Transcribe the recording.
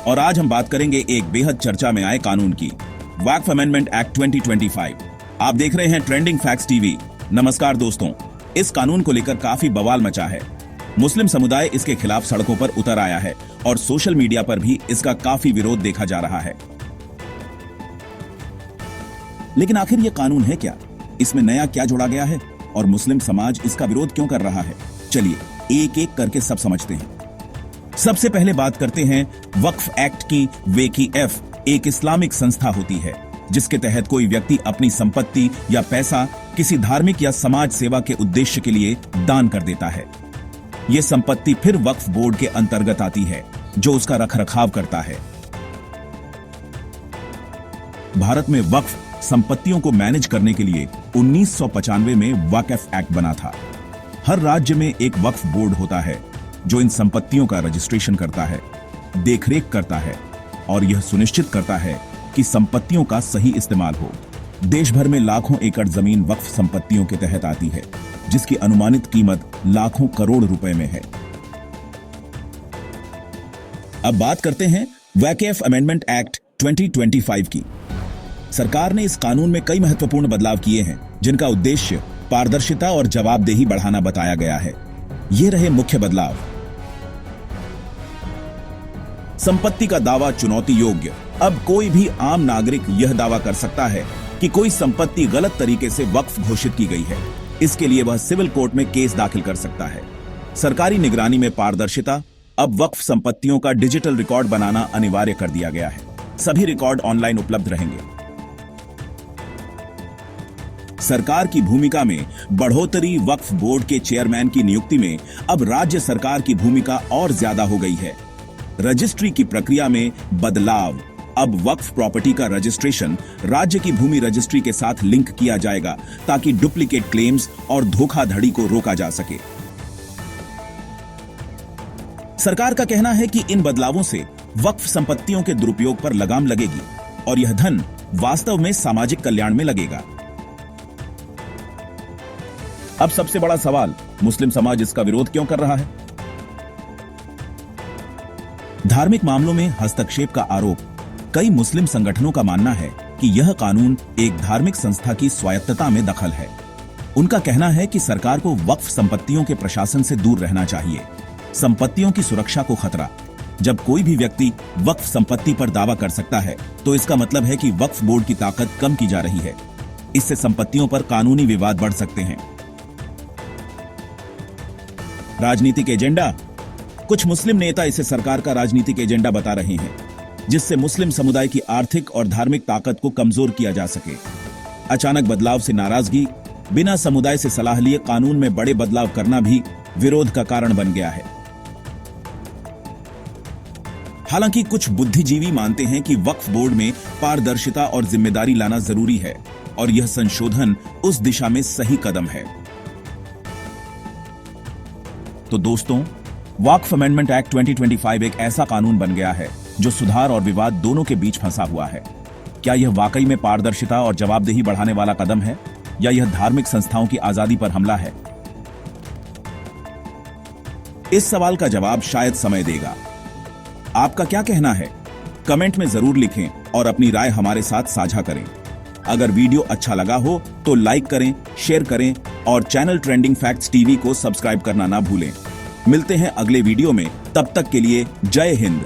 और आज हम बात करेंगे एक बेहद चर्चा में आए कानून की, वक्फ अमेंडमेंट एक्ट 2025। आप देख रहे हैं ट्रेंडिंग फैक्ट्स टीवी। नमस्कार दोस्तों, इस कानून को लेकर काफी बवाल मचा है। मुस्लिम समुदाय इसके खिलाफ सड़कों पर उतर आया है और सोशल मीडिया पर भी इसका काफी विरोध देखा जा रहा है। लेकिन आखिर यह कानून है क्या? इसमें नया क्या जोड़ा गया है और मुस्लिम समाज इसका विरोध क्यों कर रहा है? चलिए एक एक करके सब समझते हैं। सबसे पहले बात करते हैं वक्फ एक्ट की। वेकीएफ एक इस्लामिक संस्था होती है जिसके तहत कोई व्यक्ति अपनी संपत्ति या पैसा किसी धार्मिक या समाज सेवा के उद्देश्य के लिए दान कर देता है। यह संपत्ति फिर वक्फ बोर्ड के अंतर्गत आती है जो उसका रखरखाव करता है। भारत में वक्फ संपत्तियों को मैनेज करने के लिए 1995 में वक्फ एक्ट बना था। हर राज्य में एक वक्फ बोर्ड होता है जो इन संपत्तियों का रजिस्ट्रेशन करता है, देखरेख करता है और यह सुनिश्चित करता है कि संपत्तियों का सही इस्तेमाल हो। देश भर में लाखों एकड़ जमीन वक्फ संपत्तियों के तहत आती है जिसकी अनुमानित कीमत लाखों करोड़ रुपए में है। अब बात करते हैं वक्फ अमेंडमेंट एक्ट 2025 की। सरकार ने इस कानून में कई महत्वपूर्ण बदलाव किए हैं जिनका उद्देश्य पारदर्शिता और जवाबदेही बढ़ाना बताया गया है। ये रहे मुख्य बदलाव। संपत्ति का दावा चुनौती योग्य। अब कोई भी आम नागरिक यह दावा कर सकता है कि कोई संपत्ति गलत तरीके से वक्फ घोषित की गई है। इसके लिए वह सिविल कोर्ट में केस दाखिल कर सकता है। सरकारी निगरानी में पारदर्शिता। अब वक्फ संपत्तियों का डिजिटल रिकॉर्ड बनाना अनिवार्य कर दिया गया है। सभी रिकॉर्ड ऑनलाइन उपलब्ध रहेंगे। सरकार की भूमिका में बढ़ोतरी। वक्फ बोर्ड के चेयरमैन की नियुक्ति में अब राज्य सरकार की भूमिका और ज्यादा हो गई है। रजिस्ट्री की प्रक्रिया में बदलाव। अब वक्फ प्रॉपर्टी का रजिस्ट्रेशन राज्य की भूमि रजिस्ट्री के साथ लिंक किया जाएगा ताकि डुप्लीकेट क्लेम्स और धोखाधड़ी को रोका जा सके। सरकार का कहना है कि इन बदलावों से वक्फ संपत्तियों के दुरुपयोग पर लगाम लगेगी और यह धन वास्तव में सामाजिक कल्याण में लगेगा। अब सबसे बड़ा सवाल, मुस्लिम समाज इसका विरोध क्यों कर रहा है? धार्मिक मामलों में हस्तक्षेप का आरोप। कई मुस्लिम संगठनों का मानना है कि यह कानून एक धार्मिक संस्था की स्वायत्तता में दखल है। उनका कहना है कि सरकार को वक्फ संपत्तियों के प्रशासन से दूर रहना चाहिए। संपत्तियों की सुरक्षा को खतरा। जब कोई भी व्यक्ति वक्फ संपत्ति पर दावा कर सकता है तो इसका मतलब है कि वक्फ बोर्ड की ताकत कम की जा रही है। इससे संपत्तियों पर कानूनी विवाद बढ़ सकते हैं। राजनीतिक एजेंडा। कुछ मुस्लिम नेता इसे सरकार का राजनीतिक एजेंडा बता रहे हैं जिससे मुस्लिम समुदाय की आर्थिक और धार्मिक ताकत को कमजोर किया जा सके। अचानक बदलाव से नाराजगी। बिना समुदाय से सलाह लिए कानून में बड़े बदलाव करना भी विरोध का कारण बन गया है। हालांकि कुछ बुद्धिजीवी मानते हैं कि वक्फ बोर्ड में पारदर्शिता और जिम्मेदारी लाना जरूरी है और यह संशोधन उस दिशा में सही कदम है। तो दोस्तों, वक्फ अमेंडमेंट एक्ट 2025 एक ऐसा कानून बन गया है जो सुधार और विवाद दोनों के बीच फंसा हुआ है। क्या यह वाकई में पारदर्शिता और जवाबदेही बढ़ाने वाला कदम है या यह धार्मिक संस्थाओं की आजादी पर हमला है? इस सवाल का जवाब शायद समय देगा। आपका क्या कहना है? कमेंट में जरूर लिखें और अपनी राय हमारे साथ साझा करें। अगर वीडियो अच्छा लगा हो तो लाइक करें, शेयर करें और चैनल ट्रेंडिंग फैक्ट्स टीवी को सब्सक्राइब करना ना भूलें। मिलते हैं अगले वीडियो में, तब तक के लिए जय हिंद।